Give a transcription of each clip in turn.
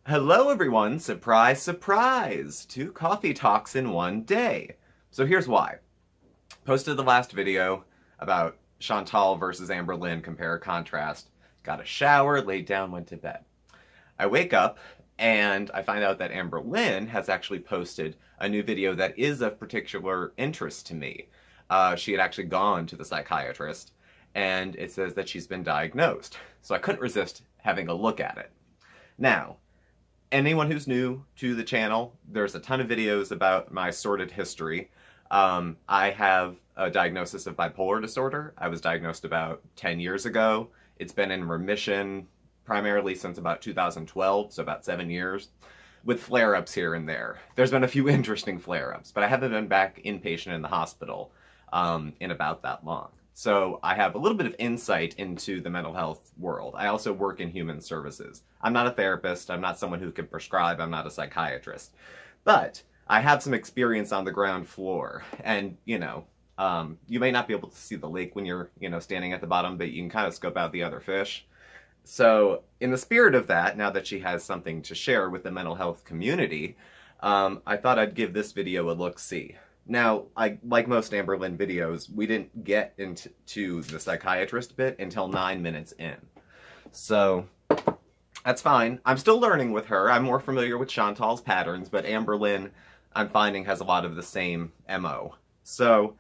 Hello everyone, surprise, surprise! 2 coffee talks in one day. So here's why. Posted the last video about Chantal versus Amberlynn, compare contrast. Got a shower, laid down, went to bed. I wake up and I find out that Amberlynn has actually posted a new video that is of particular interest to me. She had actually gone to the psychiatrist and it says that she's been diagnosed. So I couldn't resist having a look at it. Now, anyone who's new to the channel, there's a ton of videos about my sordid history. I have a diagnosis of bipolar disorder. I was diagnosed about 10 years ago. It's been in remission primarily since about 2012, so about 7 years, with flare-ups here and there. There's been a few interesting flare-ups, but I haven't been back inpatient in the hospital in about that long. So I have a little bit of insight into the mental health world. I also work in human services. I'm not a therapist. I'm not someone who can prescribe. I'm not a psychiatrist. But I have some experience on the ground floor. And, you may not be able to see the lake when you're, standing at the bottom, but you can kind of scope out the other fish. So in the spirit of that, now that she has something to share with the mental health community, I thought I'd give this video a look-see. Now, like most Amberlynn videos, we didn't get into the psychiatrist bit until 9 minutes in. So, that's fine. I'm still learning with her. I'm more familiar with Chantal's patterns, but Amberlynn, I'm finding, has a lot of the same MO. So,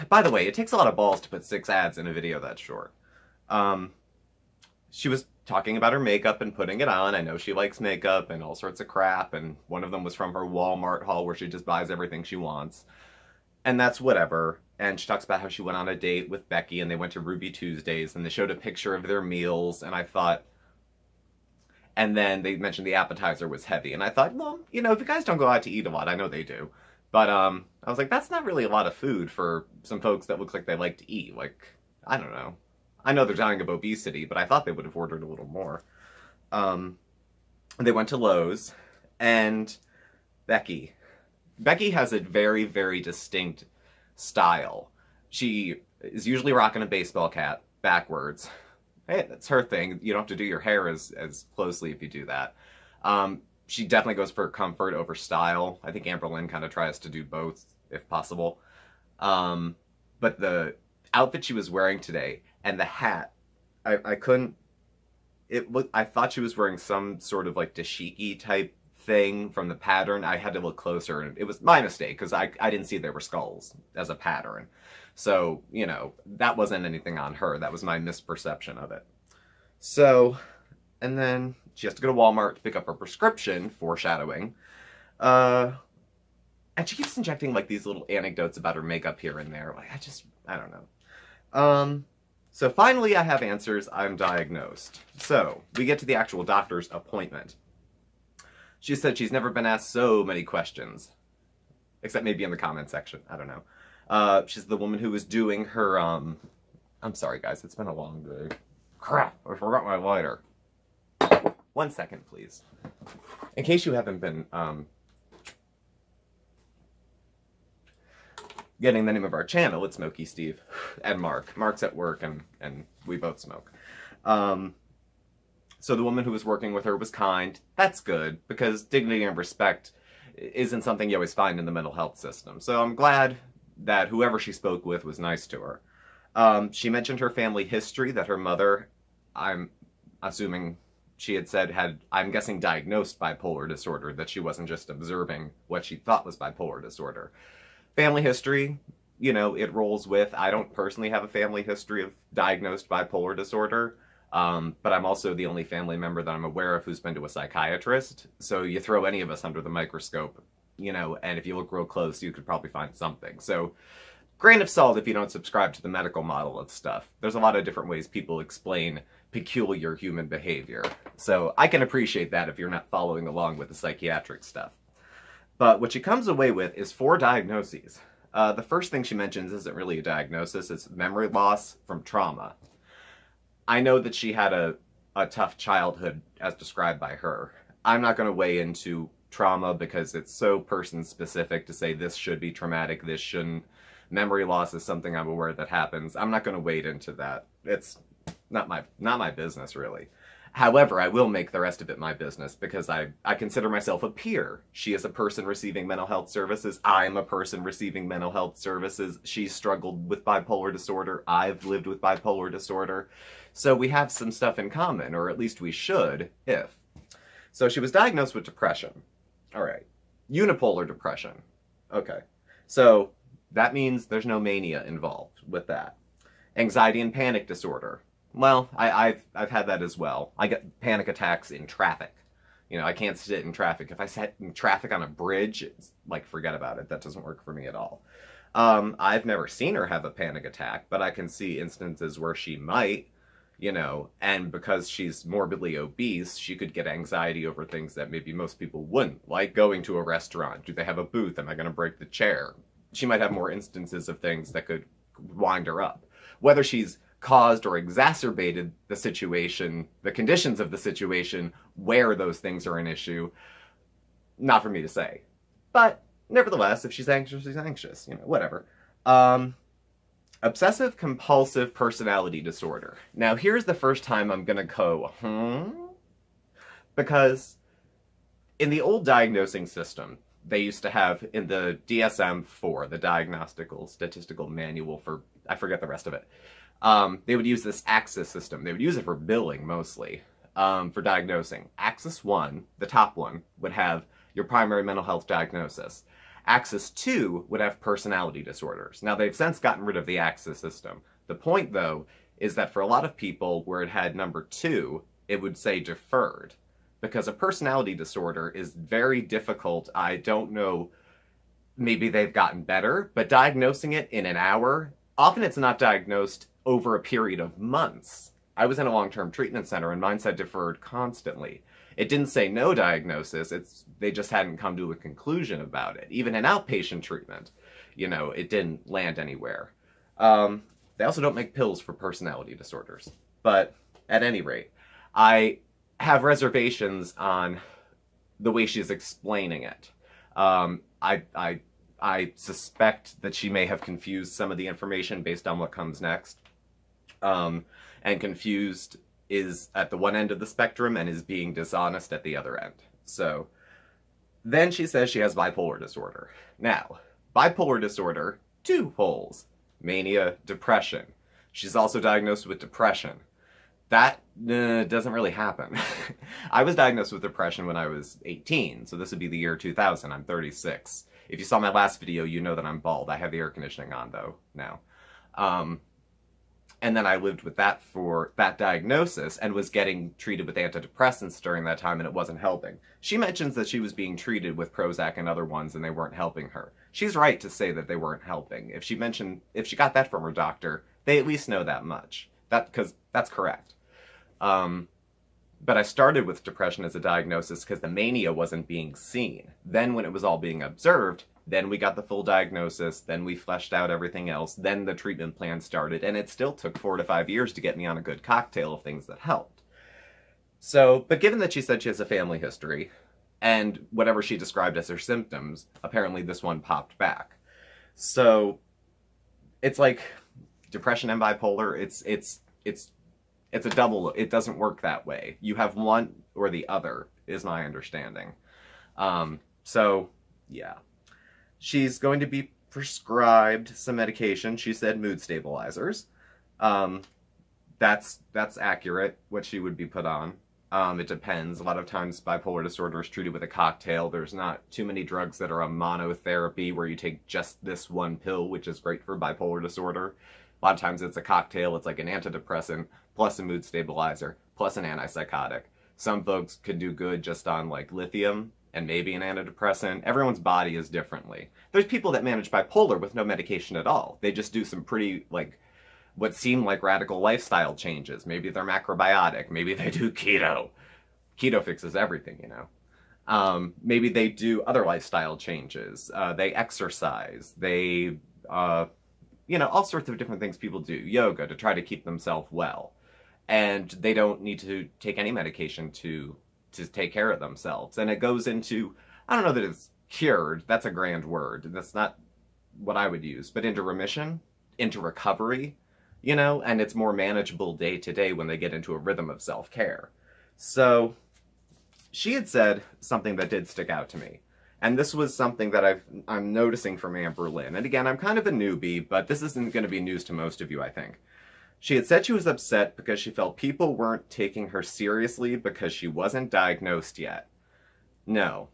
by the way, it takes a lot of balls to put 6 ads in a video that short. She was talking about her makeup and putting it on. I know she likes makeup and all sorts of crap, and one of them was from her Walmart haul where she just buys everything she wants. And that's whatever. And she talks about how she went on a date with Becky and they went to Ruby Tuesdays and they showed a picture of their meals, and I thought... And then they mentioned the appetizer was heavy, and I thought, well, if you guys don't go out to eat a lot, I know they do. But I was like, that's not really a lot of food for some folks that looks like they like to eat. Like, I don't know. I know they're dying of obesity, but I thought they would have ordered a little more. They went to Lowe's, and Becky has a very, very distinct style. She is usually rocking a baseball cap backwards. Hey, that's her thing. You don't have to do your hair as closely if you do that. She definitely goes for comfort over style. I think Amberlynn kind of tries to do both, if possible. But the outfit she was wearing today, and the hat, I couldn't, I thought she was wearing some sort of like dashiki type thing from the pattern. I had to look closer, and it was my mistake, because I didn't see there were skulls as a pattern. So, that wasn't anything on her. That was my misperception of it. So, and then she has to go to Walmart to pick up her prescription, foreshadowing. And she keeps injecting like these little anecdotes about her makeup here and there. Like, I don't know. So finally I have answers. I'm diagnosed. So we get to the actual doctor's appointment. She said she's never been asked so many questions, except maybe in the comment section. I don't know. She's the woman who was doing her, I'm sorry guys, it's been a long day. Crap, I forgot my lighter. 1 second, please. In case you haven't been, getting the name of our channel, it's SmokeySteveAndMarc. Mark's at work, and we both smoke. So the woman who was working with her was kind. That's good, because dignity and respect isn't something you always find in the mental health system. So I'm glad that whoever she spoke with was nice to her. She mentioned her family history, that her mother, I'm assuming she had said, I'm guessing, diagnosed bipolar disorder, that she wasn't just observing what she thought was bipolar disorder. Family history, it rolls with. I don't personally have a family history of diagnosed bipolar disorder, but I'm also the only family member that I'm aware of who's been to a psychiatrist. So you throw any of us under the microscope, and if you look real close, you could probably find something. So grain of salt if you don't subscribe to the medical model of stuff. There's a lot of different ways people explain peculiar human behavior. So I can appreciate that if you're not following along with the psychiatric stuff. But what she comes away with is 4 diagnoses. The first thing she mentions isn't really a diagnosis, it's memory loss from trauma. I know that she had a tough childhood as described by her. I'm not going to weigh into trauma because it's so person-specific to say this should be traumatic, this shouldn't. Memory loss is something I'm aware that happens. I'm not going to wade into that. It's not my business, really. However, I will make the rest of it my business because I consider myself a peer. She is a person receiving mental health services. I'm a person receiving mental health services. She struggled with bipolar disorder. I've lived with bipolar disorder. So we have some stuff in common, or at least we should, if. So she was diagnosed with depression. All right. Unipolar depression. Okay. So that means there's no mania involved with that. Anxiety and panic disorder. Well, I've had that as well. I get panic attacks in traffic. You know, I can't sit in traffic. If I sit in traffic on a bridge, it's like, forget about it. That doesn't work for me at all. I've never seen her have a panic attack, but I can see instances where she might, you know, and because she's morbidly obese, she could get anxiety over things that maybe most people wouldn't, like going to a restaurant. Do they have a booth? Am I going to break the chair? She might have more instances of things that could wind her up. Whether she's caused or exacerbated the situation, the conditions of the situation where those things are an issue, not for me to say. But nevertheless, if she's anxious, she's anxious, you know, whatever. Obsessive compulsive personality disorder. Now, here's the first time I'm gonna go, Because in the old diagnosing system, they used to have in the DSM-4, the Diagnostical Statistical Manual for, I forget the rest of it, they would use this Axis system. They would use it for billing mostly, for diagnosing. Axis 1, the top one, would have your primary mental health diagnosis. Axis 2 would have personality disorders. Now, they've since gotten rid of the Axis system. The point, though, is that for a lot of people where it had number 2, it would say deferred. Because a personality disorder is very difficult. I don't know, maybe they've gotten better, but diagnosing it in an hour, often it's not diagnosed over a period of months. I was in a long-term treatment center and mine said deferred constantly. It didn't say no diagnosis, they just hadn't come to a conclusion about it. Even in outpatient treatment, you know, it didn't land anywhere. They also don't make pills for personality disorders. But at any rate, I have reservations on the way she's explaining it. I suspect that she may have confused some of the information based on what comes next. And confused is at the one end of the spectrum and is being dishonest at the other end. So then she says she has bipolar disorder. Now, bipolar disorder, 2 poles: mania, depression. She's also diagnosed with depression. That doesn't really happen. I was diagnosed with depression when I was 18, so this would be the year 2000. I'm 36. If you saw my last video, you know that I'm bald. I have the air conditioning on, though, now. And then I lived with that for that diagnosis and was getting treated with antidepressants during that time, and it wasn't helping. She mentions that she was being treated with Prozac and other ones, and they weren't helping her. She's right to say that they weren't helping. If she got that from her doctor, they at least know that much. Because that's correct. But I started with depression as a diagnosis because the mania wasn't being seen. Then when it was all being observed, then we got the full diagnosis, then we fleshed out everything else, then the treatment plan started, and it still took 4 to 5 years to get me on a good cocktail of things that helped. So, but given that she said she has a family history, and whatever she described as her symptoms, apparently this one popped back. So, it's like depression and bipolar, it's a double, it doesn't work that way. You have one or the other, is my understanding. So, yeah. She's going to be prescribed some medication. She said mood stabilizers. That's accurate, what she would be put on. It depends. A lot of times bipolar disorder is treated with a cocktail. There's not too many drugs that are a monotherapy where you take just this one pill, which is great for bipolar disorder. A lot of times it's a cocktail. It's like an antidepressant, plus a mood stabilizer, plus an antipsychotic. Some folks could do good just on like lithium and maybe an antidepressant. Everyone's body is differently. There's people that manage bipolar with no medication at all. They just do some pretty, like, what seem like radical lifestyle changes. Maybe they're macrobiotic. Maybe they do keto. Keto fixes everything, you know. Maybe they do other lifestyle changes. They exercise. They, you know, all sorts of different things people do. Yoga to try to keep themselves well. And they don't need to take any medication to take care of themselves. And it goes into, I don't know that it's cured, that's a grand word, that's not what I would use, but into remission, into recovery, you know, and it's more manageable day to day when they get into a rhythm of self-care. So she had said something that did stick out to me. And this was something that I'm noticing from Amberlynn. And again, I'm kind of a newbie, but this isn't going to be news to most of you, I think. She had said she was upset because she felt people weren't taking her seriously because she wasn't diagnosed yet. No.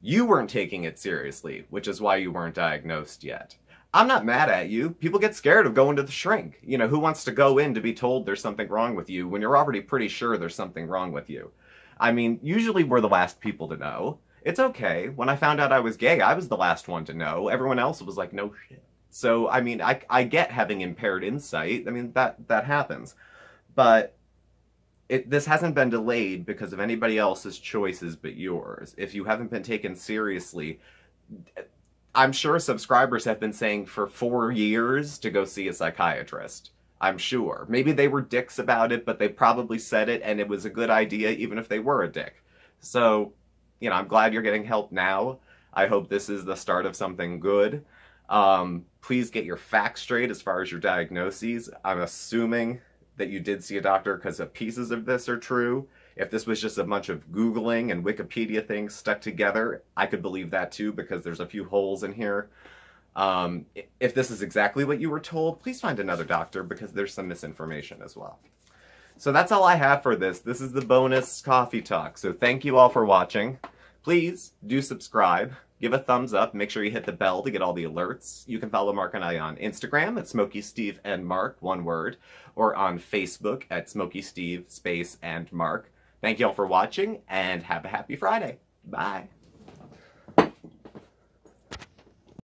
You weren't taking it seriously, which is why you weren't diagnosed yet. I'm not mad at you. People get scared of going to the shrink. You know, who wants to go in to be told there's something wrong with you when you're already pretty sure there's something wrong with you? I mean, usually we're the last people to know. It's okay. When I found out I was gay, I was the last one to know. Everyone else was like, no shit. So, I mean, I get having impaired insight. I mean, that happens. But this hasn't been delayed because of anybody else's choices but yours. If you haven't been taken seriously, I'm sure subscribers have been saying for 4 years to go see a psychiatrist. I'm sure. Maybe they were dicks about it, but they probably said it and it was a good idea even if they were a dick. So, you know, I'm glad you're getting help now. I hope this is the start of something good. Please get your facts straight as far as your diagnoses. I'm assuming that you did see a doctor because the pieces of this are true. If this was just a bunch of Googling and Wikipedia things stuck together, I could believe that too because there's a few holes in here. If this is exactly what you were told, please find another doctor because there's some misinformation as well. So that's all I have for this. This is the bonus coffee talk. So thank you all for watching. Please do subscribe. Give a thumbs up. Make sure you hit the bell to get all the alerts. You can follow Mark and I on Instagram at SmokeySteveAndMarc, one word, or on Facebook at SmokeySteve and Mark. Thank you all for watching and have a happy Friday. Bye.